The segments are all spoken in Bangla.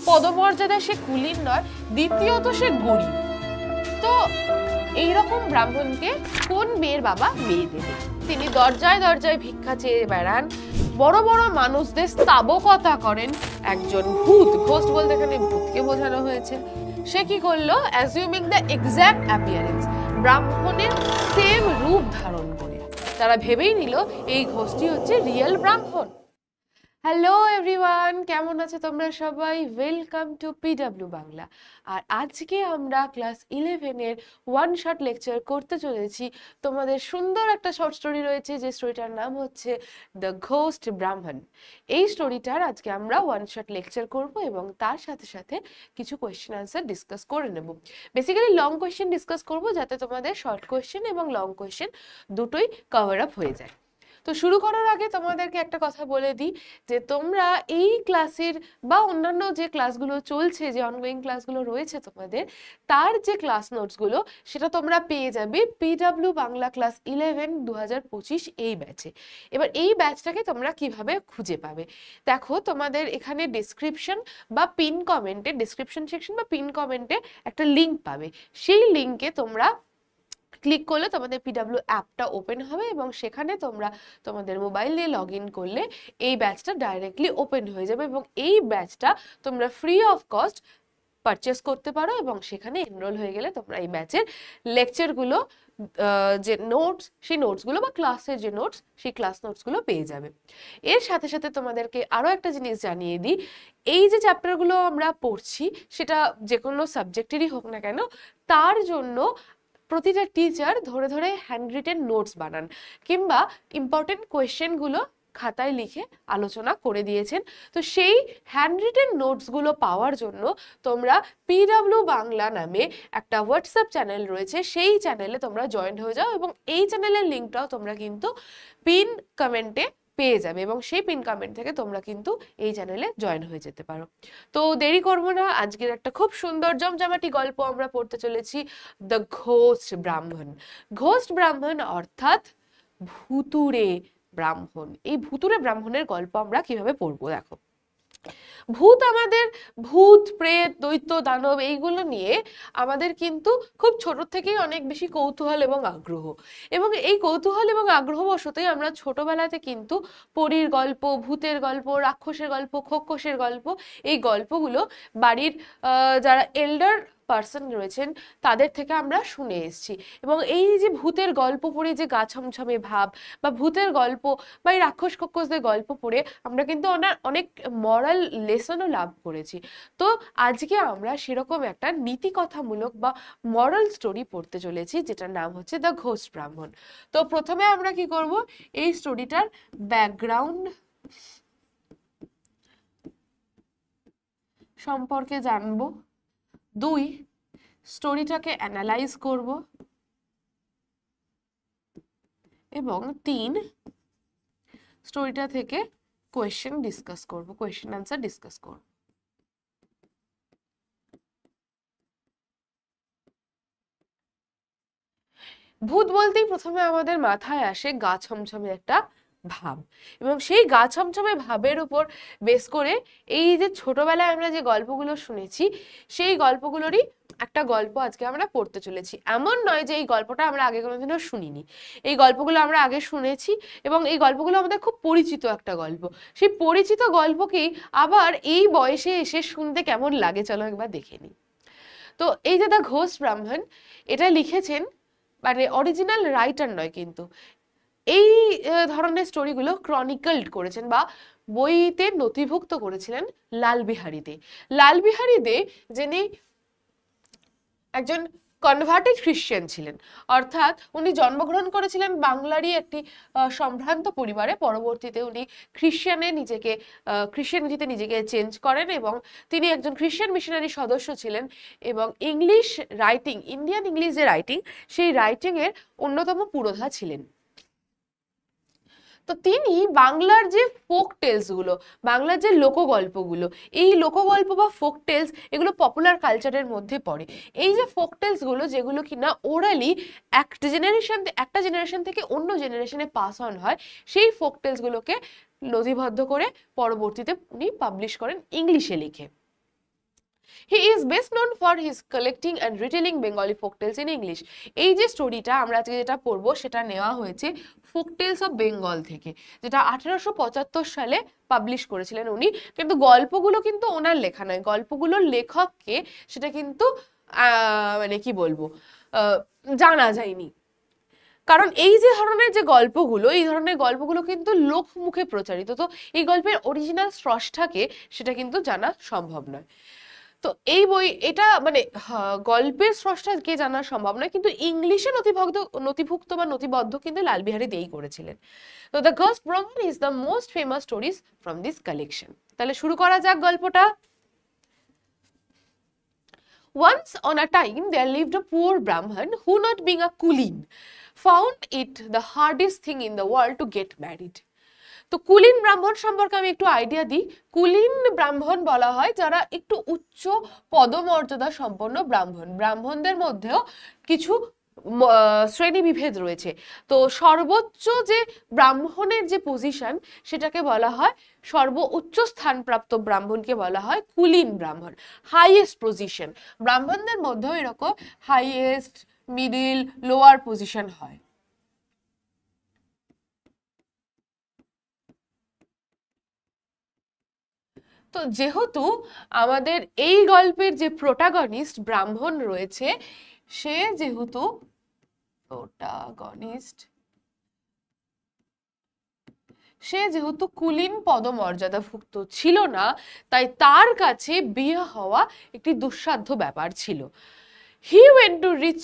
পদমর্যাদা সে কুলীন নয়, দ্বিতীয়ত সে গরিব। তো এইরকম ব্রাহ্মণকে কোন মেয়ের বাবা মেয়ে দেবে? তিনি দরজায় দরজায় ভিক্ষা চেয়ে বেড়ান, বড় বড় মানুষদের স্তাবকতা করেন। একজন ভূত, ঘোস্ট বলতে এখানে ভূতকে বোঝানো হয়েছে, সে কি করলো? অ্যাজিউমিং দ্য এক্স্যাক্ট অ্যাপিয়ারেন্স, ব্রাহ্মণের সেম রূপ ধারণ করে তারা ভেবেই নিল এই ঘোষটি হচ্ছে রিয়েল ব্রাহ্মণ। হ্যালো এভরিওয়ান, কেমন আছে তোমরা সবাই? Welcome to PW Bangla. আর আজকে আমরা ক্লাস 11-এর ওয়ান শট লেকচার করতে চলেছি। তোমাদের সুন্দর একটা শর্ট স্টোরি রয়েছে, যে স্টোরিটার নাম হচ্ছে দ্য ঘোস্ট ব্রাহ্মণ। এই স্টোরিটার আজকে আমরা ওয়ান শট লেকচার করব এবং তার সাথে সাথে কিছু কোয়েশ্চেন আনসার ডিসকাস করে নেব। বেসিক্যালি লং কোয়েশ্চেন ডিসকাস করব, যাতে তোমাদের শর্ট কোয়েশ্চেন এবং লং কোয়েশ্চেন দুটোই কভার আপ হয়ে যায়। তো শুরু করার আগে তোমাদেরকে একটা কথা বলে দিই, যে তোমরা এই ক্লাসের বা অন্যান্য যে ক্লাসগুলো চলছে, যে অনগোয়িং ক্লাসগুলো রয়েছে তোমাদের, তার যে ক্লাস নোটসগুলো সেটা তোমরা পেয়ে যাবে পিডব্লিউ বাংলা ক্লাস 11 2025 এই ব্যাচে। এবার এই ব্যাচটাকে তোমরা কিভাবে খুঁজে পাবে? দেখো, তোমাদের এখানে ডেসক্রিপশন বা পিন কমেন্টে, ডেসক্রিপশন সেকশন বা পিন কমেন্টে একটা লিঙ্ক পাবে। সেই লিঙ্কে তোমরা ক্লিক করলে তোমাদের পিডব্লিউ অ্যাপটা ওপেন হবে এবং সেখানে তোমরা তোমাদের মোবাইল দিয়ে লগ ইন করলে এই ব্যাচটা ডাইরেক্টলি ওপেন হয়ে যাবে এবং এই ব্যাচটা তোমরা ফ্রি অফ কস্ট পারচেস করতে পারো এবং সেখানে এনরোল হয়ে গেলে তোমরা এই ব্যাচের লেকচারগুলো, যে নোটস, সেই নোটসগুলো বা ক্লাসের যে নোটস, সেই ক্লাস নোটসগুলো পেয়ে যাবে। এর সাথে সাথে তোমাদেরকে আরও একটা জিনিস জানিয়ে দিই, এই যে চ্যাপ্টারগুলো আমরা পড়ছি সেটা যে কোনো সাবজেক্টেরই হোক না কেন, তার জন্য প্রতিটা টিচার ধরে ধরে হ্যান্ড রিটেন নোটস বানান কিংবা ইম্পর্টেন্ট কোয়েশ্চেনগুলো খাতায় লিখে আলোচনা করে দিয়েছেন। তো সেই হ্যান্ড রিটেন নোটসগুলো পাওয়ার জন্য তোমরা পিডব্লিউ বাংলা নামে একটা হোয়াটসঅ্যাপ চ্যানেল রয়েছে, সেই চ্যানেলে তোমরা জয়েন হয়ে যাও এবং এই চ্যানেলের লিঙ্কটাও তোমরা কিন্তু পিন কমেন্টে পেয়ে যাবে এবং সেই পিন কমেন্ট থেকে তোমরা কিন্তু এই চ্যানেলে জয়েন হয়ে যেতে পারো। তো দেরি করবো না, আজকের একটা খুব সুন্দর জমজমাটি গল্প আমরা পড়তে চলেছি, দ্য ঘোস্ট ব্রাহ্মণ। ঘোস্ট ব্রাহ্মণ অর্থাৎ ভুতুড়ে ব্রাহ্মণ। এই ভুতুড়ে ব্রাহ্মণের গল্প আমরা কিভাবে পড়বো? দেখো, ভূত প্রেত দৈত্য দানব এইগুলো নিয়ে আমাদের কিন্তু খুব ছোট থেকেই অনেক বেশি কৌতূহল এবং আগ্রহ, এবং এই কৌতূহল এবং আগ্রহ বশতই আমরা ছোটবেলাতে কিন্তু পরীর গল্প, ভূতের গল্প, রাক্ষসের গল্প, খোক্ষসের গল্প, এই গল্পগুলো বাড়ির যারা এল্ডার পার্সন রয়েছেন তাদের থেকে আমরা শুনে এসেছি। এবং এই যে ভূতের গল্প পড়ে যে গা ছমছমে ভাব, বা ভূতের গল্প বা এই রাক্ষস খোক্ষসদের গল্প পড়ে আমরা কিন্তু অনেক মরাল লেসনও লাভ করেছি। তো আজকে আমরা সেরকম একটা নীতিকথামূলক বা মরাল স্টোরি পড়তে চলেছি, যেটার নাম হচ্ছে দ্য ঘোস্ট ব্রাহ্মণ। তো প্রথমে আমরা কি করব, এই স্টোরিটার ব্যাকগ্রাউন্ড সম্পর্কে জানবো। 2, স্টোরিটাকে অ্যানালাইজ করব এবং 3, স্টোরিটা থেকে কোয়েশ্চেন ডিসকাস করব, কোয়েশ্চেন আনসার ডিসকাস করব। ভূত বলতেই প্রথমে আমাদের মাথায় আসে গা ছমছমে একটা ভাব, এবং সেই গা ছমছমে ভাবের উপর বেস করে এই যে ছোটবেলায় আমরা যে গল্পগুলো শুনেছি, সেই গল্পগুলোরই একটা গল্প আজকে আমরা পড়তে চলেছি। এমন নয় যে এই গল্পটা আমরা আগে কোনোদিনও শুনিনি, এই গল্পগুলো আমরা আগে শুনেছি এবং এই গল্পগুলো আমাদের খুব পরিচিত একটা গল্প। সেই পরিচিত গল্পকেই আবার এই বয়সে এসে শুনতে কেমন লাগে চলো একবার দেখে নিই। তো এই যে দ্য ঘোস্ট ব্রাহ্মণ, এটা লিখেছেন, মানে অরিজিনাল রাইটার নয় কিন্তু, এই ধরনের স্টোরিগুলো ক্রনিকলড করেছেন বা বইতে নথিভুক্ত করেছিলেন লালবিহারী দে। লালবিহারী দে যিনি একজন কনভার্টেড খ্রিশ্চান ছিলেন, অর্থাৎ উনি জন্মগ্রহণ করেছিলেন বাংলারই একটি সম্ভ্রান্ত পরিবারে। পরবর্তীতে উনি খ্রিশ্চানিটিতে নিজেকে চেঞ্জ করেন এবং তিনি একজন খ্রিশ্চান মিশনারি সদস্য ছিলেন এবং ইংলিশ রাইটিং, ইন্ডিয়ান ইংলিশ যে রাইটিং, সেই রাইটিংয়ের অন্যতম পুরোধা ছিলেন। তো তিনি বাংলার যে ফোক টেলসগুলো, বাংলার যে লোকগল্পগুলো, এই লোকগল্প বা ফোক টেলস, এগুলো পপুলার কালচারের মধ্যে পড়ে। এই যে ফোক টেলসগুলো, যেগুলো কিনা ওরালি একটা জেনারেশন থেকে অন্য জেনারেশনে পাস অন হয়, সেই ফোক টেলসগুলোকে নথিবদ্ধ করে পরবর্তীতে উনি পাবলিশ করেন ইংলিশে লিখে। He is best known for his collecting and retelling Bengali folktales in English. এই যে স্টোরিটা আমরা আজকে যেটা পড়বো সেটা নেওয়া হয়েছে ফোকটেলস অফ বেঙ্গল থেকে, যেটা 1875 সালে পাবলিশ করেছিলেন উনি। কিন্তু গল্পগুলো কিন্তু ওনার লেখা নয়, গল্পগুলোর লেখককে সেটা কিন্তু মানে কি বলবো জানা যায়নি। কারণ এই যে ধরনের যে গল্পগুলো, এই ধরনের গল্পগুলো কিন্তু লোকমুখে প্রচারিত, তো এই গল্পের অরিজিনাল স্রষ্টাকে সেটা কিন্তু জানা সম্ভব নয়। তো এই বই এটা মানে গল্পের স্রষ্টাকে জানা সম্ভব নয়, কিন্তু ইংলিশে নথিভুক্ত বা নথিবদ্ধ কিন্তু লালবিহারী দেই করেছিলেন। তো দ্য ঘোস্ট ব্রাহ্মণ is the most famous stories from this collection. তাহলে শুরু করা যাক গল্পটা। Once on a time there lived a poor Brahman who, not being a Kulin, found it the hardest thing in the world to get married. তো কুলীন ব্রাহ্মণ সম্পর্কে আমি একটু আইডিয়া দিই। কুলীন ব্রাহ্মণ বলা হয় যারা একটু উচ্চ পদমর্যাদা সম্পন্ন ব্রাহ্মণ। ব্রাহ্মণদের মধ্যেও কিছু শ্রেণী বিভেদ রয়েছে। তো সর্বোচ্চ যে ব্রাহ্মণের যে পজিশন সেটাকে বলা হয়, সর্বোচ্চ স্থানপ্রাপ্ত ব্রাহ্মণকে বলা হয় কুলীন ব্রাহ্মণ, হাইয়েস্ট পজিশন। ব্রাহ্মণদের মধ্যেও এরকম হাইয়েস্ট, মিডিল, লোয়ার পজিশন হয়। তো যেহেতু আমাদের এই গল্পের যে প্রোটাগনিস্ট ব্রাহ্মণ রয়েছে, সে যেহেতু কুলীন পদমর্যাদাভুক্ত ছিল না, তাই তার কাছে বিয়ে হওয়া একটি দুঃসাধ্য ব্যাপার ছিল। হি ওয়েন্ট টু রিচ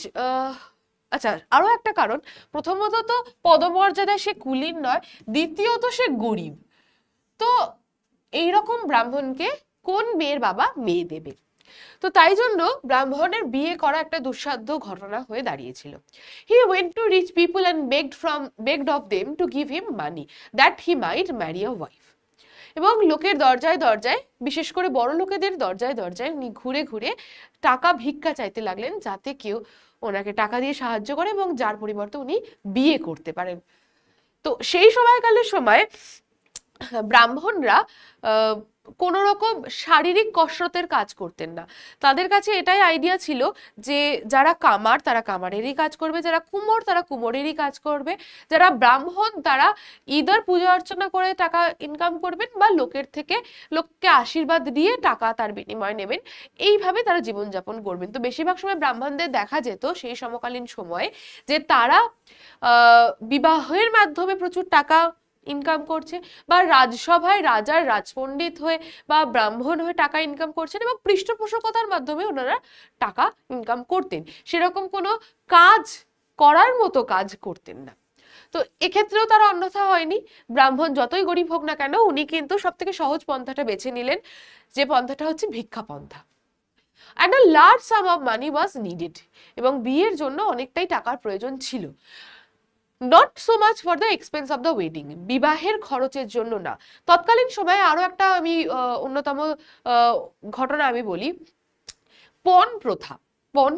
আচ্ছা, আরো একটা কারণ, প্রথমত তো পদমর্যাদায় সে কুলীন নয়, দ্বিতীয়ত সে গরিব। তো এইরকম ব্রাহ্মণকে কোন মেয়ের বাবা মেয়ে দেবে? তো তাই জন্য ব্রাহ্মণের বিয়ে করা একটা দুঃসাধ্য ঘটনা হয়ে দাঁড়িয়েছিল। He went to reach people and begged of them to give him money that he might marry a wife. এবং লোকের দরজায় দরজায়, বিশেষ করে বড় লোকেদের দরজায় দরজায় উনি ঘুরে ঘুরে টাকা ভিক্ষা চাইতে লাগলেন, যাতে কেউ ওনাকে টাকা দিয়ে সাহায্য করে এবং যার পরিবর্তে উনি বিয়ে করতে পারেন। তো সেই সময়কালের সময় ব্রাহ্মণরা কোন রকম শারীরিক কসরতের কাজ করতেন না। তাদের কাছে এটাই আইডিয়া ছিল যে যারা কামার তারা কামারেরই কাজ করবে, যারা কুমোর তারা কুমোরেরই কাজ করবে, যারা ব্রাহ্মণ তারা ইদার পূজা অর্চনা করে টাকা ইনকাম করবেন বা লোকের থেকে লোককে আশীর্বাদ দিয়ে টাকা তার বিনিময় নেবেন, এইভাবে তারা জীবনযাপন করবেন। তো বেশিরভাগ সময় ব্রাহ্মণদের দেখা যেত সেই সমকালীন সময়ে যে তারা বিবাহের মাধ্যমে প্রচুর টাকা ইনকাম করছে, বা রাজসভায় রাজার রাজপণ্ডিত হয়ে বা ব্রাহ্মণ হয়ে টাকা ইনকাম করছেন, এবং পৃষ্ঠপোষকতার মাধ্যমে ওনারা টাকা ইনকাম করতেন। সেরকম কোনো কাজ করার মতো কাজ করতেন না। তো এক্ষেত্রেও তার অন্যথা হয়নি। ব্রাহ্মণ যতই গরিব হোক না কেন, উনি কিন্তু সব থেকে সহজ পন্থাটা বেছে নিলেন, যে পন্থাটা হচ্ছে ভিক্ষা পন্থা। and a large sum of money was needed, এবং বিয়ের জন্য অনেকটাই টাকার প্রয়োজন ছিল। Not so much for the expense of the wedding, বিবাহের খরচের জন্য না। তৎকালীন সময়ে আরো একটা আমি অন্যতম ঘটনা আমি বলি, পণ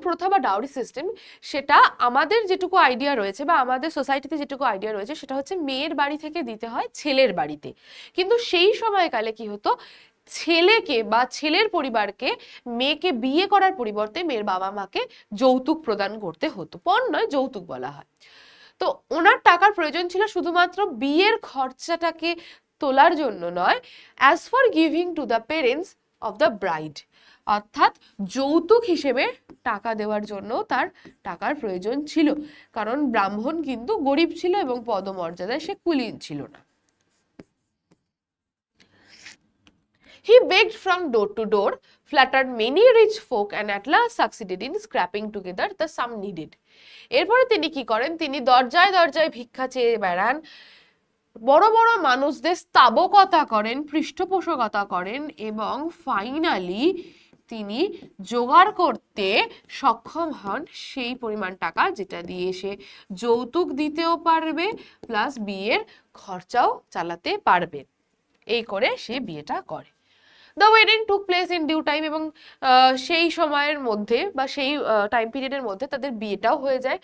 প্রথা বা ডাউরি সিস্টেম। সেটা আমাদের যেটুকু আইডিয়া রয়েছে বা আমাদের সোসাইটিতে যেটুকু আইডিয়া রয়েছে সেটা হচ্ছে মেয়ের বাড়ি থেকে দিতে হয় ছেলের বাড়িতে। কিন্তু সেই সময়কালে কি হতো, ছেলেকে বা ছেলের পরিবারকে মেয়েকে বিয়ে করার পরিবর্তে মেয়ের বাবা মাকে যৌতুক প্রদান করতে হতো। পণ নয়, যৌতুক বলা হয়। তো ওনার টাকার প্রয়োজন ছিল শুধুমাত্র বিয়ের খরচাটাকে তোলার জন্য নয়, as for giving to the parents of the bride, অর্থাৎ যৌতুক হিসেবে টাকা দেওয়ার জন্য তার টাকার প্রয়োজন ছিল। কারণ ব্রাহ্মণ কিন্তু গরিব ছিল এবং পদমর্যাদায় সে কুলীন ছিল না। He begged from door to door, flattered many rich folk and at last succeeded in scraping together the sum needed. এরপরে তিনি কি করেন, তিনি দরজায় দরজায় ভিক্ষা চেয়ে বেড়ান, বড় বড় মানুষদের স্তাবকতা করেন, পৃষ্ঠপোষকতা করেন, এবং ফাইনালি তিনি জোগাড় করতে সক্ষম হন সেই পরিমাণ টাকা যেটা দিয়ে সে যৌতুক দিতেও পারবে প্লাস বিয়ের খরচাও চালাতে পারবে। এই করে সে বিয়েটা করে। The wedding took place in due time, এবং সেই সময়ের মধ্যে বা সেই টাইম পিরিয়ডের মধ্যে তাদের বিয়েটাও হয়ে যায়।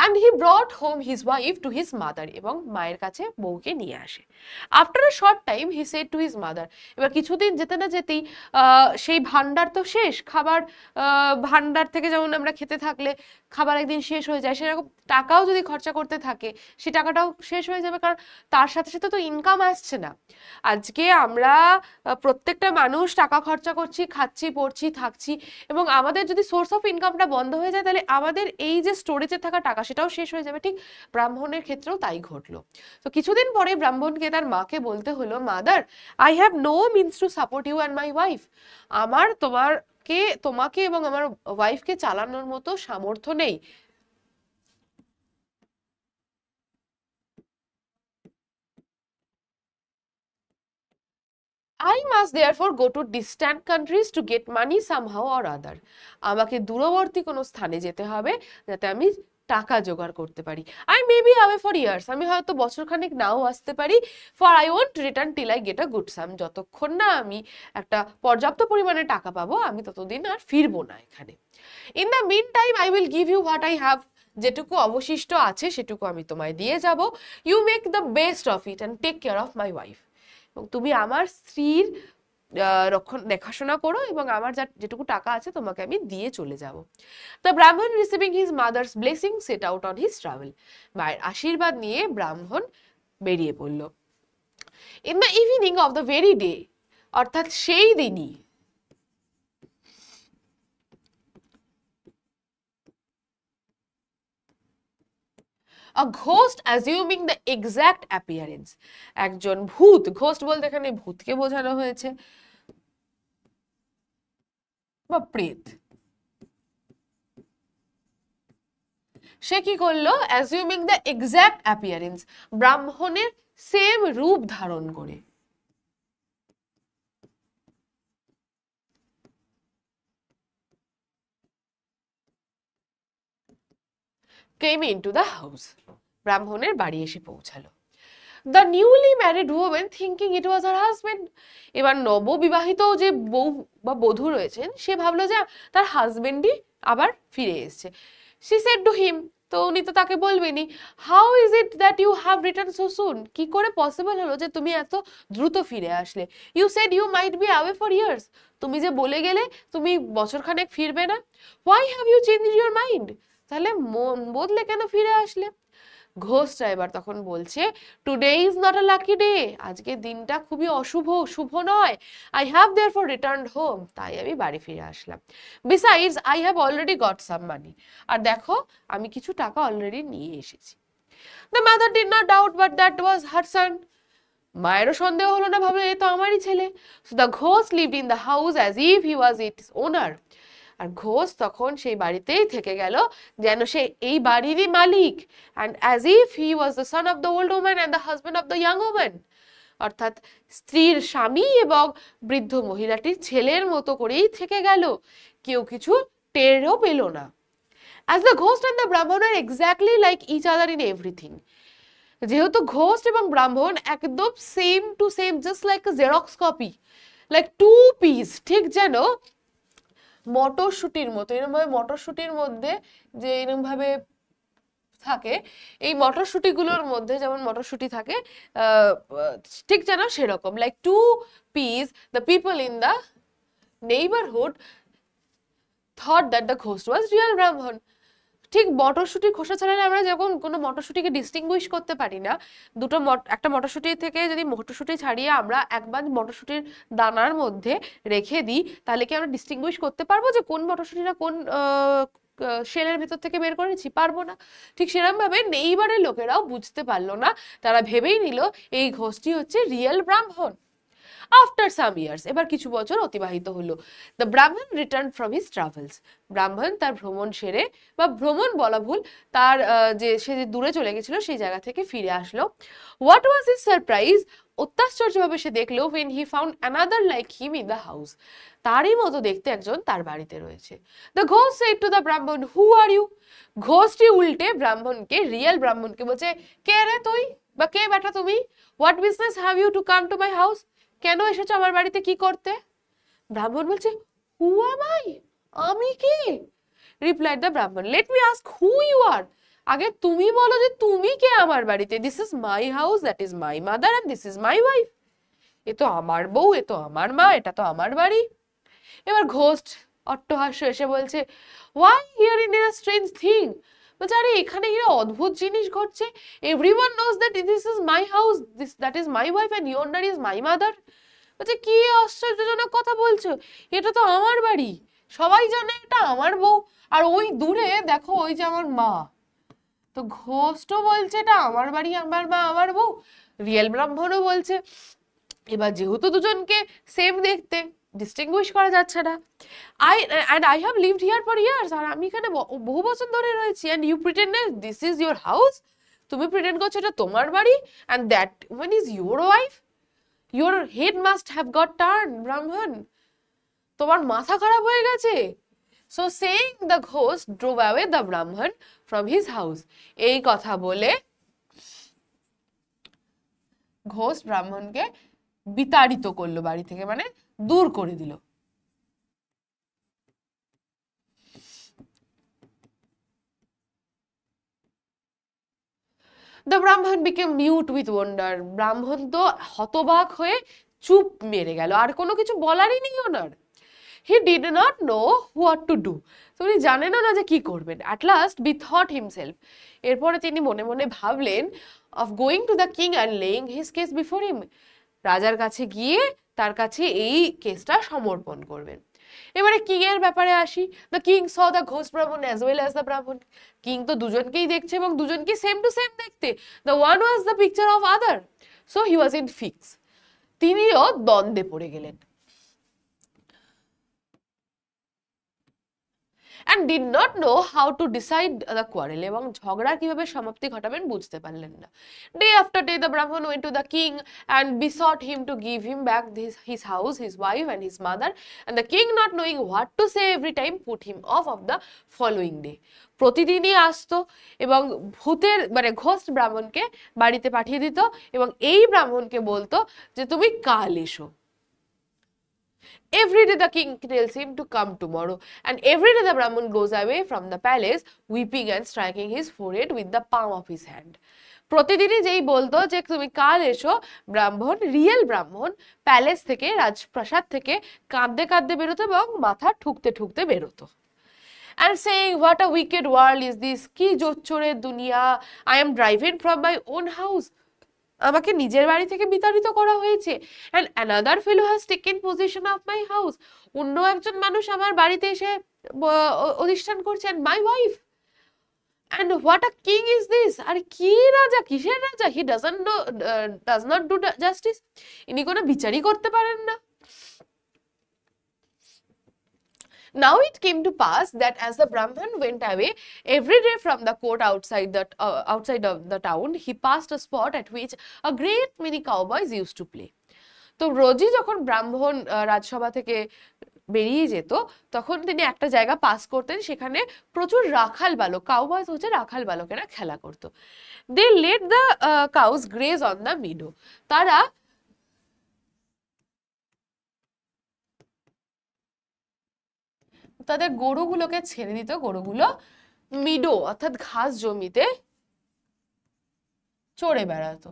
and he brought home his wife to his mother, এবং মায়ের কাছে বউকে নিয়ে আসে। after a short time he said to his mother, এবার কিছুদিন যেতে না যেতেই সেই ভান্ডার তো শেষ, খাবার ভান্ডার থেকে যেমন আমরা খেতে থাকলে খাবার একদিন শেষ হয়ে যায়, সেরকম টাকাও যদি খরচা করতে থাকে সেই টাকাটাও শেষ হয়ে যাবে, কারণ তার সাথে সাথে তো ইনকাম আসছে না। আজকে আমরা প্রত্যেকটা মানুষ টাকা খরচা করছি, খাচ্ছি, পড়ছি, থাকছি, এবং আমাদের যদি সোর্স অফ ইনকামটা বন্ধ হয়ে যায় তাহলে আমাদের এই যে স্টোরেজে থাকা টাকা সেটাও শেষ হয়ে যাবে। ঠিক ব্রাহ্মণের ক্ষেত্রেও তাই ঘটলো। তো কিছুদিন পরে ব্রাহ্মণকে তার মাকে বলতে হলো, mother, I have no means to support you and my wife. আমার তোমাকে এবং আমার ওয়াইফকে চালানোর মতো সামর্থ্য নেই। I must therefore go to distant countries to get money somehow or other. আমাকে দূরবর্তী কোনো স্থানে যেতে হবে যাতে আমি টাকা জোগাড় করতে পারি। I may be away for years. আমি হয়তো বছরখানেক নাও আসতে পারি। For I won't return till I get a good sum. যতক্ষণ না আমি একটা পর্যাপ্ত পরিমাণে টাকা পাবো আমি ততদিন আর ফিরবো না এখানে। In the meantime I will give you what I have. যেটুকু অবশিষ্ট আছে সেটুকু আমি তোমায় দিয়ে যাব। You make the best of it and take care of my wife. এবং তুমি আমার স্ত্রীর দেখাশোনা করো এবং আমার যেটুকু টাকা আছে তোমাকে আমি দিয়ে চলে যাব। The Brahman receiving his mother's blessing set out on his travel. মায়ের আশীর্বাদ নিয়ে ব্রাহ্মণ বেরিয়ে পড়ল। In the evening of the very day, অর্থাৎ সেই দিনই, a ghost assuming the exact appearance, একজন ভূত, ঘোস্ট বলতে এখানে ভূতকে বোঝানো হয়েছে বা প্রেত, সে কি করলো, assuming the exact appearance, ব্রাহ্মণের সেম রূপ ধারণ করে came into the house, ব্রাহ্মণের বাড়ি এসে পৌঁছালো। The newly married woman thinking it was her husband, এবার নববিবাহিত যে বউ বা বধূ রয়েছেন সে ভাবলো যে তার হাজবেন্ডই আবার ফিরে এসেছে। She said to him, তো উনি তো তাকে বলবেনি, how is it that you have returned so soon, কি করে পসিবল হলো যে তুমি এত দ্রুত ফিরে আসলে? You said you might be away for years, তুমি যে বলে গেলে তুমি বছরখানেক ফিরবে না। Why have you changed your mind, তাহলে মন বদলে কেন ফিরে আসলে? ঘোষটা এবার তখন বলছে, today is not a lucky day, আজকে দিনটা খুবই অশুভ, শুভ নয়। I have therefore returned home, তাই আমি বাড়ি ফিরে আসলাম। Besides I have already got some money, আর দেখো আমি কিছু টাকা অলরেডি নিয়ে এসেছি। The mother did not doubt but that was her son, মায়েরও সন্দেহ হলো না, ভাবলো এ তো আমারই ছেলে। So the ghost lived in the house as if he was it's ওনার, আর ঘোষ তখন সেই বাড়িতেই থেকে গেল যেন সে এই বাড়িরই মালিক, and as if he was the son of the old woman and the husband of the young woman, অর্থাৎ স্ত্রীর স্বামী এবং বৃদ্ধ মহিলাটির ছেলের মতো করেই থেকে গেল, কেউ কিছু টেরও পেল না। As the ghost and the Brahman are exactly like each other in everything, যেহেতু ঘোস্ট এবং ব্রাহ্মণ একদম same to same, just like a xerox copy, like to piece, ঠিক যেন মটরশুটির মতো, এরকম ভাবে মটরশুটির মধ্যে যে এরকম ভাবে থাকে, এই মটরশুটিগুলোর মধ্যে যেমন মটরশুটি থাকে ঠিক যেন সেরকম, like to piece, the people in the neighbourhood thought that the ghost was real ব্রাহ্মণ। ঠিক মটরশুটি খোসা ছাড়ালে আমরা যখন কোনো মটরশুটিকে ডিস্টিংগুইশ করতে পারি না, একটা মটরশুটি থেকে যদি মটরশুটি ছাড়িয়ে আমরা একবার মটরশুটির দানার মধ্যে রেখে দিই তাহলে কি আমরা ডিস্টিংগুইশ করতে পারবো যে কোন মটরশুটিটা কোন শেলের ভেতর থেকে বের করেছি? পারবো না। ঠিক সেরকম ভাবে নেইবারের লোকেরাও বুঝতে পারলো না, তারা ভেবেই নিল এই ঘোষটি হচ্ছে রিয়েল ব্রাহ্মণ। আফটার সাম ইয়ার্স, এবার কিছু বছর অতিবাহিত হলো, দ্য ব্রাহ্মণ রিটার্ন ফ্রম হিজ ট্রাভেলস, ব্রাহ্মণ তার ভ্রমণ সেরে, বা ভ্রমণ বলা ভুল, তার সে যে দূরে চলে গেছিল সেই জায়গা থেকে ফিরে আসলো। হোয়াট ওয়াজ হিজ সারপ্রাইজ, অত্যাশ্চর্যভাবে সে দেখলো, when he found another like him in the house, তারই মতো দেখতে একজন তার বাড়িতে রয়েছে। The ghost said to the Brahman, who are you? ঘোষটি উল্টে ব্রাহ্মণকে, রিয়েল ব্রাহ্মণকে বলছে, কে রে তুই, বা কে বেটা তুমি? What business have you to come to my house? কেন এসেছো আমার বাড়িতে কি করতে? ব্রাহ্মণ বলছে, who am I? আমি কি? Replied the Brahman, let me ask who you are. আগে তুমি বলো যে তুমি কে আমার বাড়িতে? This is my house, that is my mother and this is my wife. এ তো আমার বউ, এ তো আমার মা, এটা তো আমার বাড়ি। এবার ঘোস্ট অট্টহাস্য এসে বলছে, why here in a strange thing, বলছে আরে এখানে কি অদ্ভুত জিনিস ঘটছে, everyone knows that this is my house, this that is my wife and your is my mother. বলছে কি আশ্চর্যজনক কথা বলছো, এটা তো আমার বাড়ি, সবাই জানে এটা আমার বউ, আর ওই দূরে দেখো ওই যে আমার মা। তো ঘোস্টও বলছে এটা আমার বাড়ি, আমার মা, আমার বউ। রিয়েল ব্রাহ্মণও বলছে। এবার যেহেতু দুজনকে সেম দেখতে, ডিস্টিংগুইশ করা যাচ্ছে না, I have lived here for years, আর আমি এখানে বহু বছর ধরে রয়েছি, and you pretend this is your house, তুমি প্রিটেন্ড করছো এটা তোমার বাড়ি, and that one is your wife, your head must have got turn Brahmin, তোমার মাথা খারাপ হয়ে গেছে। So saying the ghost drove away the Brahmin from his house. এই কথা বলে ঘোস্ট ব্রাহ্মণকে বিতাড়িত করলো বাড়ি থেকে, মানে দূর করে দিল। The Brahman became mute with wonder. ব্রাহ্মণ তো হতবাক হয়ে চুপ মেরে গেল, আর কোনো কিছু বলারই নেই ওনার। He did not know what to do. তো উনি জানেন না যে কি করবেন। At last bethought himself. এরপরে তিনি মনে মনে ভাবলেন of going to the king and laying his case before him. রাজার কাছে গিয়ে তার কাছে এই কেসটা সমর্পণ করবেন। এবারে কিং এর ব্যাপারে আসি। The king saw the ghost ব্রাহ্মণ অ্যাজ ওয়েল অ্যাজ দ্য ব্রাহ্মণ। কিং তো দুজনকেই দেখছে এবং দুজনকে সেম টু সেম দেখতে। The one was the picture of other, so he was in fix. তিনিও দ্বন্দ্বে পড়ে গেলেন। and did not know how to decide the quarrel, এবং ঝগড়া কিভাবে সমাপ্তি ঘটাবেন বুঝতে পারলেন না। Day after day the Brahman went to the king and besought him to give him back his house, his wife and his mother, and the king, not knowing what to say every time, put him off of the following day. প্রতিদিনই আসতো এবং ভূতের মানে ঘোস্ট ব্রাহ্মণকে বাড়িতে পাঠিয়ে দিত এবং এই ব্রাহ্মণকে বলতো যে তুমি কাল এসো। Every day the king tells him to come tomorrow, and every day the Brahman goes away from the palace weeping and striking his forehead with the palm of his hand. প্রতিদিনই যেই বলতো যে তুমি কাল এসো, ব্রাহ্মণ, রিয়েল ব্রাহ্মণ প্যালেস থেকে, রাজপ্রাসাদ থেকে কাঁদতে কাঁদতে বেরোতো এবং মাথা ঠুকতে ঠুকতে বেরোতো। And saying, what a wicked world is this, কি জোচ্চোরের দুনিয়া, I am driven from my own house, আমাকে নিজের বাড়ি থেকে বিতাড়িত করা হয়েছে, and another fellow has taken possession of my house, অন্য একজন মানুষ আমার বাড়িতে এসে অধিষ্ঠান করছে, and my wife, and what a king is this, আর কি রাজা, কিসের রাজা, he does not do justice, ইনি কোনো বিচারই করতে পারেন না। Now it came to pass that as the Brahman went away every day from the court outside of the town, he passed a spot at which a great many cowboys used to play. তো রোজই যখন ব্রাহ্মণ রাজসভা থেকে বেরিয়ে যেত তখন তিনি একটা জায়গা পাস করতেন, সেখানে প্রচুর রাখাল বালক, কাউবয়স হচ্ছে রাখাল বালকেরা খেলা করতো। They let the cows graze on the meadow. তারা তাদের গরুগুলোকে ছেড়ে দিত, গরুগুলো মিডো অর্থাৎ ঘাস জমিতে চড়ে বেড়াতো।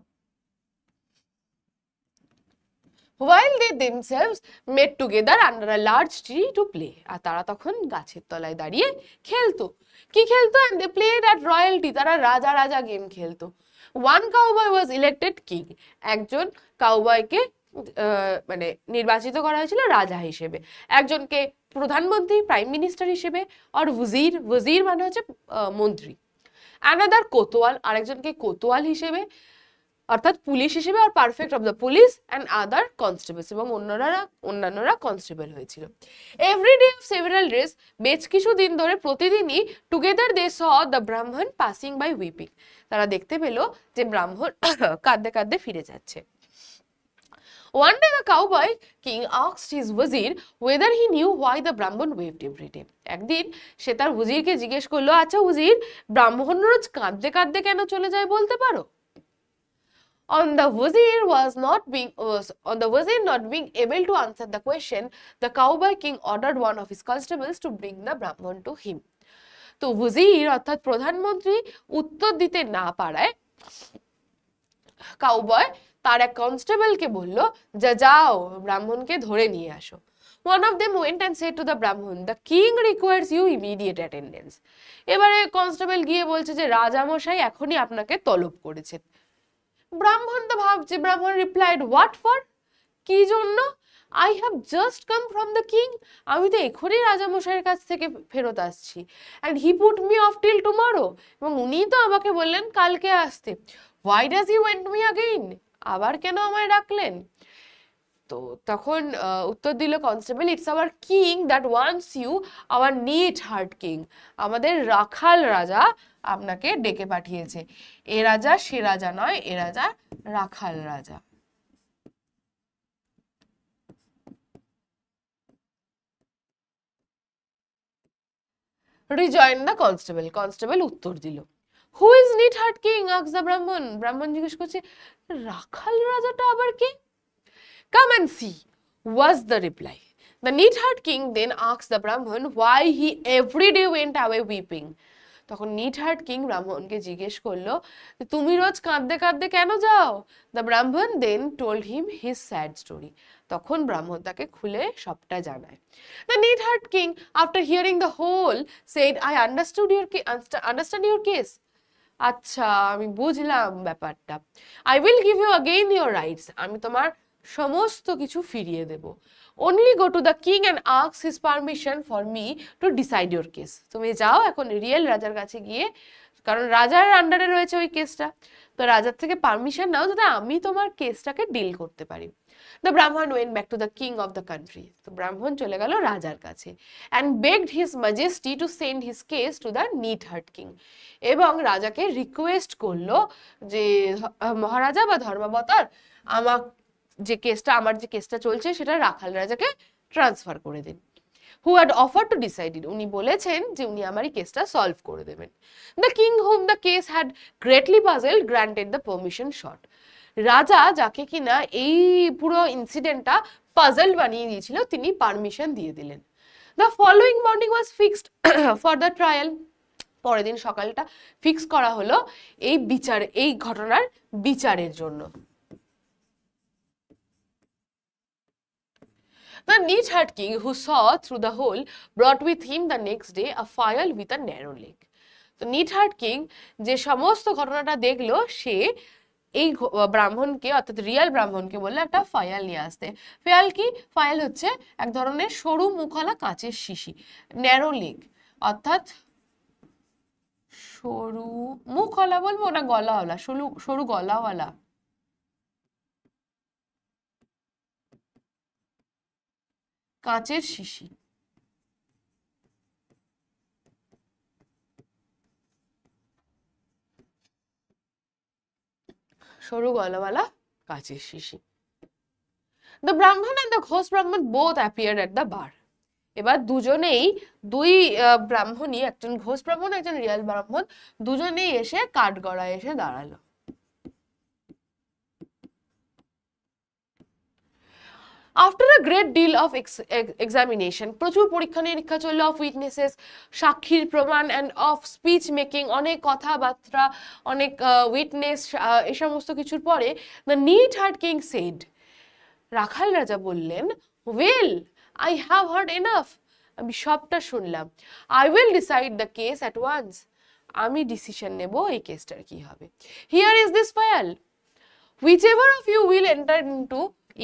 While they themselves met together under a large tree to play, আর তারা তখন গাছের তলায় দাঁড়িয়ে খেলতো। কি খেলতো? And they played at royalty, তারা রাজা রাজা গেম খেলতো। One cowboy was elected king, একজন কাউবয়কে মানে নির্বাচিত করা হয়েছিল রাজা হিসেবে, একজনকে প্রধানমন্ত্রী প্রাইম মিনিস্টার হিসেবে, আর ওয়াজির, ওয়াজির মানে হচ্ছে মন্ত্রী, অ্যানাদার কোতোয়াল, আরেকজনকে কোতোয়াল হিসেবে অর্থাৎ পুলিশ হিসেবে, আর perfect of the police and other constables, এবং অন্যান্যরা কনস্টেবল হয়েছিল। Every day of several days, বেশ কিছু দিন ধরে প্রতিদিনই together they saw the Brahmin passing by weeping, তারা দেখতে পেল যে ব্রাহ্মণ কাঁদতে কাঁদতে ফিরে যাচ্ছে। One day the cowboy king asked his wazir whether he knew why the Brahman wept every day. একদিন সে তার উজিরকে জিজ্ঞেস করলো, আচ্ছা উজির, ব্রাহ্মণ রোজ কাঁদতে কাঁদতে কেন চলে যায় বলতে পারো? On the wazir not being able to answer the question, the cowboy king ordered one of his constables to bring the Brahman to him. তো ওয়াজির অর্থাৎ প্রধানমন্ত্রী উত্তর দিতে না পারায় কাউবয় তার এক কনস্টেবলকে বলল, যা যাও ব্রাহ্মণকে ধরে নিয়ে আসো। One of them went and said to the Brahmin, the king requires you immediate attendance. এবারে কনস্টেবল গিয়ে বলছে যে রাজামশাই এখনই আপনাকে তলব করেছেন। ব্রাহ্মণ তো ভাবছে, ব্রাহ্মণ রিপ্লাইড, হোয়াট ফর, কি জন্য? I have just come from the king. আমি তো এখনই রাজামশাইয়ের কাছ থেকে ফেরত আসছি। And he put me off till tomorrow. এবং উনি তো আমাকে বললেন কালকে আসতে। Why does he want me again? আবার কেন আমায় ডাকলেন? তো তখন উত্তর দিল constable, it's our king that wants you, our neat heart king. আমাদের রাখাল রাজা আপনাকে ডেকে পাঠিয়েছে। এ রাজা সে রাজা নয়, এ রাজা রাখাল রাজা। Rejoin the constable. কনস্টেবল উত্তর দিল, who is neat heart king? Asks the Brahmin. ব্রাহ্মণ জিজ্ঞেস করছে, রাখাল রাজাটা আবার কি? Come and see, was the reply. The neatheart king then asked the Brahman why he every day went away weeping. তখন নিটহার্ট কিং ব্রাহ্মণকে জিজ্ঞেস করলো, তুমি রোজ কাঁদতে কাঁদতে কেন যাও? The Brahmin then told him his sad story. তখন ব্রাহ্মণ তাকে খুলে সবটা জানায়। দ্য নিটহার্ট king after hearing the whole said, I understand your case. আচ্ছা, আমি বুঝলাম ব্যাপারটা। I will give you again your rights. আমি তোমার সমস্ত কিছু ফিরিয়ে দেব। only go to the king and ask his permission for me to decide your case. তুমি যাও এখন রিয়েল রাজার কাছে গিয়ে, কারণ রাজার আন্ডারে রয়েছে ওই কেসটা, তো রাজার থেকে পারমিশন নাও যাতে আমি তোমার কেসটাকে ডিল করতে পারি। The Brahman went back to the king of the country. তো ব্রাহ্মণ চলে গেল রাজার কাছে and begged his majesty to send his case to the neatheart king. এবং রাজাকে রিকোয়েস্ট করলো যে মহারাজা বা ধর্মাবতার আমার যে কেসটা চলছে সেটা রাখাল রাজাকে ট্রান্সফার করে দিন। Who had offer to decide it. উনি বলেছেন যে উনি আমার এই কেসটা সলভ করে দেবেন। The king hmm the case had greatly puzzled granted the permission short. রাজা যাকে কিনা এই পুরো ইনসিডেন্টটা পাজল বানিয়ে দিয়েছিল, তিনি পারমিশন দিয়ে দিলেন। The following morning was fixed for the trial. পরের দিন সকালটা ফিক্স করা হলো এই ঘটনার বিচারের জন্য। The neatheart king, who saw through the hole, brought with him the next day a file with a narrow leg. তো neatheart king যে সমস্ত ঘটনাটা দেখলো, সে এই ব্রাহ্মণকে অর্থাৎ রিয়েল ব্রাহ্মণকে বললো একটা ফায়াল নিয়ে আসতে। ফায়াল কি? ফায়াল হচ্ছে এক ধরনের সরু মুখওয়ালা কাঁচের শিশি। ন্যারো লেগ অর্থাৎ সরু মুখওয়ালা বলবো না গলাওয়ালা, সরু গলাওয়ালা। কাঁচের শিশি। সরু গলাওয়ালা কাঁচের শিশি। The Brahman and the Ghosh Brahman both appeared at the bar. এবার দুজনেই দুই ব্রাহ্মণই, একজন ঘোষ ব্রাহ্মণ একজন রিয়েল ব্রাহ্মণ, দুজনেই এসে কাঠগড়ায় এসে দাঁড়ালো। After a great deal of examination, প্রচুর পরীক্ষা নিরীক্ষা চললো, of witnesses, সাক্ষীর প্রমাণ, and of speech making, অনেক কথাবার্তা, অনেক উইটনেস, এই সমস্ত কিছুর পরে the neatheart king said, রাখাল রাজা বললেন, well, I have heard enough. আমি সবটা শুনলাম। I will decide the case at once. আমি ডিসিশন নেব এই কেসটার কি হবে। Here is this file. Whichever of you will enter into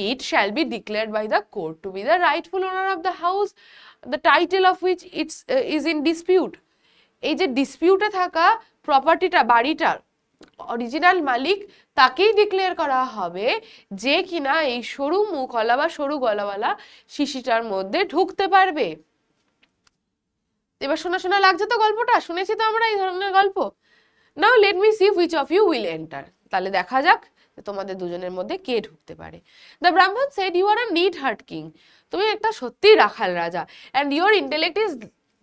it shall be declared by the court to be the rightful owner of the house, the title of which is in dispute. এই যে ডিসপিউটে থাকা প্রপার্টিটা, বাড়িটার অরিজিনাল মালিক তাকেই ডিক্লেয়ার করা হবে যে কিনা এই সরু মুখওয়ালা বা সরু গলাওয়ালা শিশিটার মধ্যে ঢুকতে পারবে। এবার শোনা শোনা লাগছে তো গল্পটা, শুনেছি তো আমরা এই ধরনের গল্প। Now let me see which of you will enter. তাহলে দেখা যাক তোমাদের দুজনের মধ্যে কে ঢুকতে পারে। The Brahmin said, you are a neatheart king. তুমি একটা সত্যি রাখাল রাজা, and your intellect is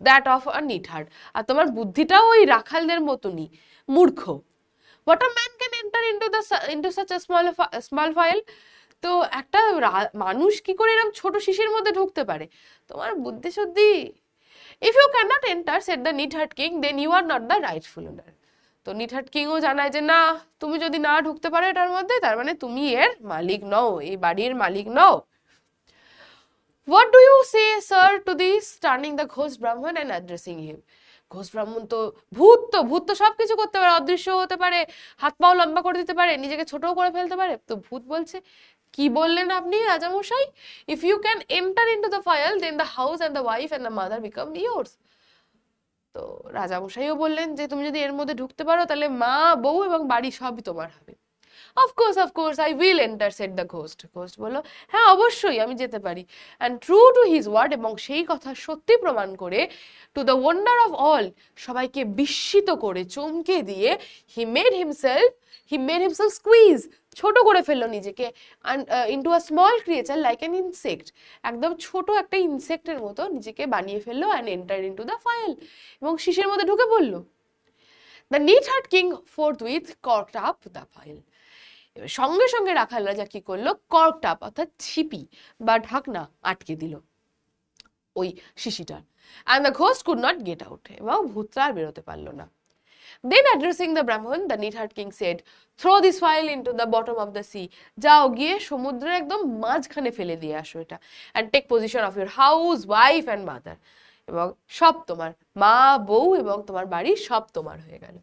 that of a neatheart. আর তোমার বুদ্ধিটাও ওই রাখালদের মতনই মূর্খ। What a man can enter into such a small file? তো একটা মানুষ কি করে এরকম ছোট শিশির মধ্যে ঢুকতে পারে? তোমার বুদ্ধি শুদ্ধি। If you cannot enter, said the neatherd king, then you are not the rightful owner. তো নিটহার্ট কিংও জানায় যে না, তুমি যদি না ঢুকতে পারো এটার মধ্যে, তার মানে তুমি এর মালিক নও, এই বাড়ির মালিক নও। What do you say, sir, to this? Turning the ghost Brahman and addressing him. Ghosh ব্রাহ্মণ তো ভূত তো সবকিছু করতে পারে, অদৃশ্য হতে পারে, হাত পাও লম্বা করে দিতে পারে, নিজেকে ছোটও করে ফেলতে পারে। তো ভূত বলছে, কি বললেন আপনি রাজামশাই? If you can enter into the fire, then the house and the wife and the mother become yours. তো রাজামশাইও বললেন যে তুমি যদি এর মধ্যে ঢুকতে পারো তাহলে মা, বউ এবং বাড়ি সবই তোমার হবে। Of course, I will enter, said the ghost. Ghost বলল, হ্যাঁ অবশ্যই আমি যেতে পারি। And true to his word, এবং সেই কথা সত্যি প্রমাণ করে, to the wonder of all, সবাইকে বিস্মিত করে চমকে দিয়ে, he made himself squeeze, ছোট করে ফেললো নিজেকে, and into a small creature like an insect, একদম ছোট একটা ইনসেক্টের মতো নিজেকে বানিয়ে ফেললো, and entered into the fire, এবং শিশের মধ্যে ঢুকে পড়লো। The neatherd king forthwith corked up the fire. সঙ্গে সঙ্গে রাখাল রাজা কি করলো, কর্কড আপ অর্থাৎ ছিপি বা ঢাকনা আটকে দিল ওই শিশিটার। and the ghost could not get out, এবং ভূতটা আর বেরোতে পারলো না। Then addressing the Brahman, the neatherd king said, throw this file into the bottom of the sea. যাও গিয়ে সমুদ্রের একদম মাঝখানে ফেলে দিয়ে আসো এটা, and take possession of your house, wife and mother. এবং সব তোমার, মা, বউ এবং তোমার বাড়ি সব তোমার হয়ে গেল।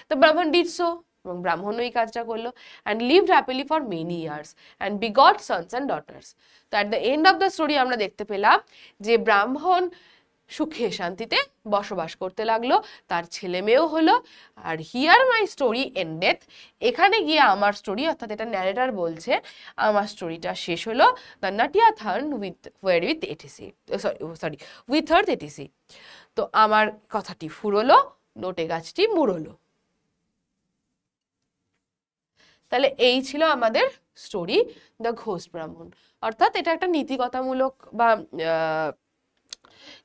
The Brahman did so, এবং ব্রাহ্মণ ওই কাজটা করলো, and lived happily for many years and begot sons and daughters. তো at the end of the story আমরা দেখতে পেলাম যে ব্রাহ্মণ সুখে শান্তিতে বসবাস করতে লাগলো, তার ছেলে মেয়েও হলো। আর হিয়ার মাই স্টোরি এন্ডেড, এখানে গিয়ে আমার স্টোরি, অর্থাৎ এটা ন্যারেটর বলছে, আমার স্টোরিটা শেষ হলো। দ্য নাটিয়া থার্ন with etc, with hearth etc. তো আমার কথাটি ফুরলো, নোটে গাছটি মুড়লো। তাহলে এই ছিল আমাদের স্টোরি, দ্য ঘোস্ট ব্রাহ্মণ। অর্থাৎ এটা একটা নীতিকথামূলক বা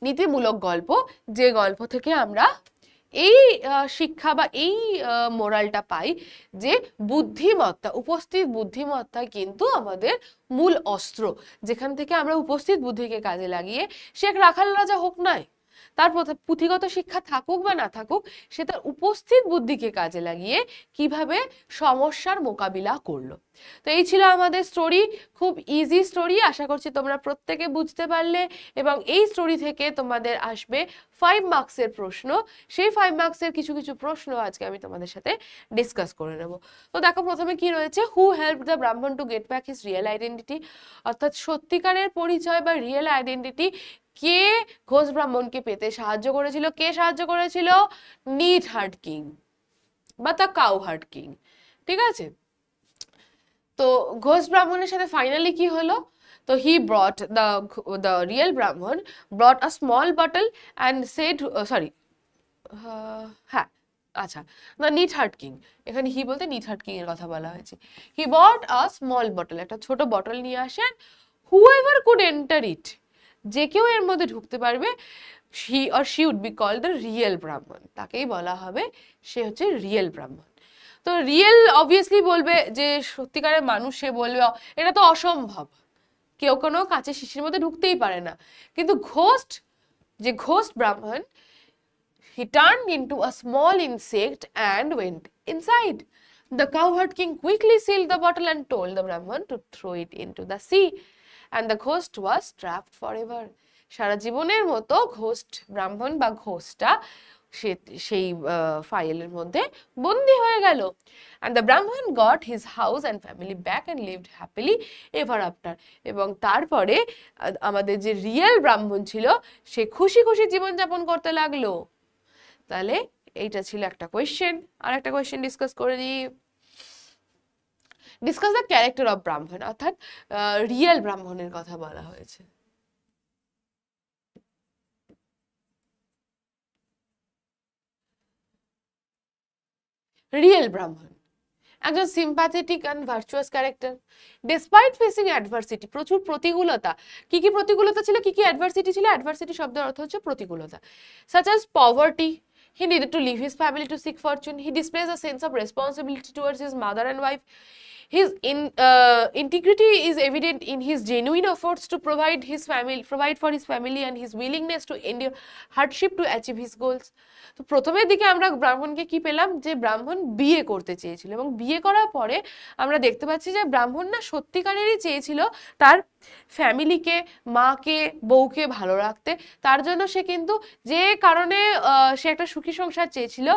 নীতিমূলক গল্প, যে গল্প থেকে আমরা এই শিক্ষা বা এই মোরালটা পাই যে বুদ্ধিমত্তা, উপস্থিত বুদ্ধিমত্তা কিন্তু আমাদের মূল অস্ত্র, যেখান থেকে আমরা উপস্থিত বুদ্ধিকে কাজে লাগিয়ে, সে এক রাখাল রাজা হোক নয়, তার পুঁথিগত শিক্ষা থাকুক বা না থাকুক, সে তার উপস্থিত বুদ্ধিকে কাজে লাগিয়ে কিভাবে সমস্যার মোকাবিলা করলো। তো এই ছিল আমাদের স্টোরি, খুব ইজি স্টোরি, আশা করছি তোমরা প্রত্যেকে বুঝতে পারলে। এবং এই স্টোরি থেকে তোমাদের আসবে 5 মার্কসের প্রশ্ন, সেই 5 মার্কসের কিছু কিছু প্রশ্ন আজকে আমি তোমাদের সাথে ডিসকাস করে নেব। তো দেখো প্রথমে কি রয়েছে, হু হেল্প দ্য ব্রাহ্মণ to get back his real identity, অর্থাৎ সত্যিকারের পরিচয় বা রিয়েল আইডেন্টিটি কে ঘোষ ব্রাহ্মণকে পেতে সাহায্য করেছিল, কে সাহায্য করেছিল, নিটহার্ট কিং বা দ্য কাউহার্ট কিং। ঠিক আছে, তো ঘোষ ব্রাহ্মণের সাথে ফাইনালি কি হলো, তো হি ব্রট the real Brahman brought a small bottle and said হ্যাঁ আচ্ছা, the neatherd king, এখানে হি বলতে neatherd king এর কথা বলা হয়েছে। he brought a small bottle, একটা ছোট বটল নিয়ে আসেন, whoever could enter it, যে কেউ এর মধ্যে ঢুকতে পারবে, he or she would be called the real Brahman, তাকেই বলা হবে সে হচ্ছে রিয়েল ব্রাহ্মণ। তো রিয়েল অবভিয়াসলি বলবে যে সত্যিকারের মানুষ, সে বলবে এটা তো অসম্ভব, কেউ কোনো কাঁচের শিশির মধ্যে ঢুকতেই পারে না। কিন্তু ঘোস্ট ব্রাহ্মণ, he turned into a small insect and went inside. The cowherd king quickly sealed the bottle and told the Brahman to throw it into the sea, and the ghost was trapped forever. সারা জীবনের মতো ঘোস্ট ব্রাহ্মণ বা ঘোস্টটা সেই ফাইলের মধ্যে বন্দী হয়ে গেল। and the Brahman got his house and family back and lived happily ever after. এবং তারপরে আমাদের যে রিয়েল ব্রাহ্মণ ছিল সে খুশি খুশি জীবনযাপন করতে লাগলো। তাহলে এইটা ছিল একটা কোয়েশ্চেন। আর একটা কোয়েশ্চেন ডিসকাস করে নিই, ডিসকাস দ্য ক্যারেক্টার অফ ব্রাহ্মণ, অর্থাৎ রিয়েল ব্রাহ্মণের কথা বলা হয়েছে। রিয়েল ব্রাহ্মণ একজন sympathetic and virtuous character, despite facing adversity, প্রচুর প্রতিকূলতা। কি কি প্রতিকূলতা ছিল, কি কি অ্যাডভার্সিটি ছিল? অ্যাডভার্সিটি শব্দের অর্থ হচ্ছে প্রতিকূলতা। such as poverty, he needed to leave his family to seek fortune. He displays a sense of responsibility towards his mother and wife. His integrity is evident in his genuine efforts to provide for his family and his willingness to endure hardship to achieve his goals. তো প্রথমের দিকে আমরা ব্রাহ্মণকে কি পেলাম, যে ব্রাহ্মণ বিয়ে করতে চেয়েছিল, এবং বিয়ে করার পরে আমরা দেখতে পাচ্ছি যে ব্রাহ্মণ না সত্যিকারেরই চেয়েছিল তার ফ্যামিলিকে, মাকে, বউকে ভালো রাখতে। তার জন্য সে কিন্তু যে কারণে সে একটা সুখী সংসার চেয়েছিল,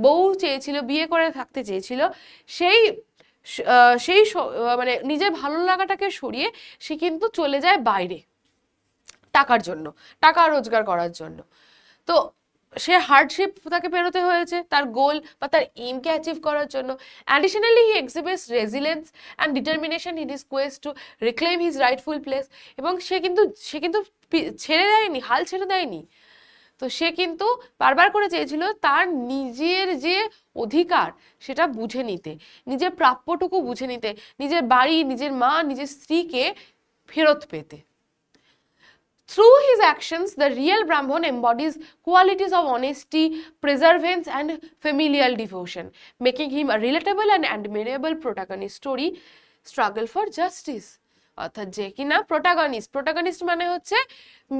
বউ চেয়েছিল, বিয়ে করে থাকতে চেয়েছিল, সেই সেই মানে নিজের ভালো লাগাটাকে সরিয়ে সে কিন্তু চলে যায় বাইরে টাকার জন্য, টাকা রোজগার করার জন্য। তো সে হার্ডশিপ তাকে পেরোতে হয়েছে তার গোল বা তার এইমকে অ্যাচিভ করার জন্য। Additionally he exhibits resilience and determination in his Quest two reclaim his rightful place. এবং সে কিন্তু ছেড়ে দেয়নি, হাল ছেড়ে দেয়নি। তো সে কিন্তু বারবার করে চেয়েছিল তার নিজের যে অধিকার সেটা বুঝে নিতে, নিজের প্রাপ্যটুকু বুঝে নিতে, নিজের বাড়ি, নিজের মা, নিজের স্ত্রীকে ফেরত পেতে। Through his actions, the real Brahman embodies qualities of honesty, perseverance, and familial devotion, making him a relatable and admirable protagonist story, struggle for justice. অর্থাৎ যে কিনা প্রোটাগনিস্ট মানে হচ্ছে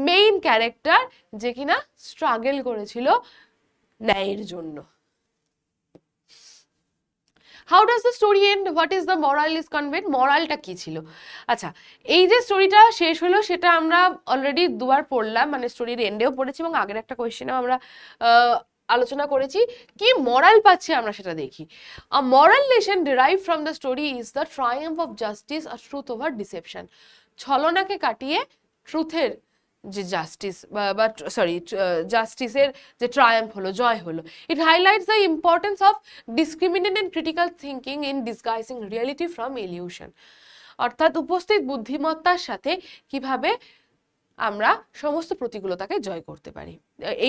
মেইন ক্যারেক্টার, যে কিনা স্ট্রাগল করেছিল ন্যায়ের জন্য। How does the story end, what is the moral is conveyed, মরালটা কি ছিল? আচ্ছা, এই যে স্টোরিটা শেষ হলো সেটা আমরা অলরেডি দুবার পড়লাম, মানে স্টোরির এন্ডেও পড়েছি এবং আগের একটা কোয়েশ্চেনেও আমরা আলোচনা করেছি। কি মরাল পাচ্ছি আমরা সেটা দেখি। A moral lesson derive from the story is the triumph of justice আর ট্রুথ ওভার ডিসেপশন। ছলনাকে কাটিয়ে ট্রুথের যে জাস্টিসের যে ট্রায়াম্ফ হলো, জয় হলো। It highlights the importance of discriminate and critical thinking in disguising reality from illusion. অর্থাৎ উপস্থিত বুদ্ধিমত্তার সাথে কিভাবে আমরা সমস্ত প্রতিকূলতাকে জয় করতে পারি।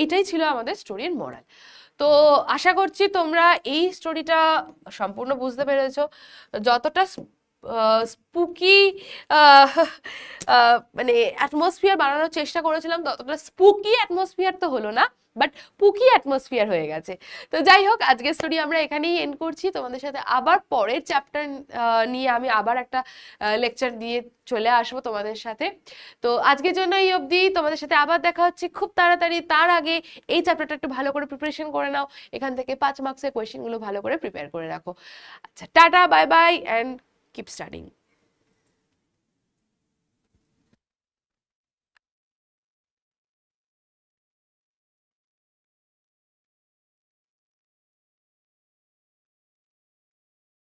এইটাই ছিল আমাদের স্টোরির মরাল। তো আশা করছি তোমরা এই স্টোরিটা সম্পূর্ণ বুঝতে পেরেছো। যতটা স্পুকি মানে অ্যাটমসফিয়ার বানানোর চেষ্টা করেছিলাম, ততটা স্পুকি অ্যাটমসফিয়ার তো হলো না, বাট পুকি অ্যাটমসফিয়ার হয়ে গেছে। তো যাই হোক, আজকের স্টোরি আমরা এখানেই এন্ড করছি। তোমাদের সাথে আবার পরের চ্যাপ্টার নিয়ে আমি আবার একটা লেকচার দিয়ে চলে আসবো তোমাদের সাথে। তো আজকের জন্য এই অবধি, তোমাদের সাথে আবার দেখা হচ্ছে খুব তাড়াতাড়ি। তার আগে এই চ্যাপ্টারটা একটু ভালো করে প্রিপারেশন করে নাও, এখান থেকে 5 মার্কসের কোয়েশ্চেনগুলো ভালো করে প্রিপেয়ার করে রাখো। আচ্ছা, tata, bye bye, and keep studying.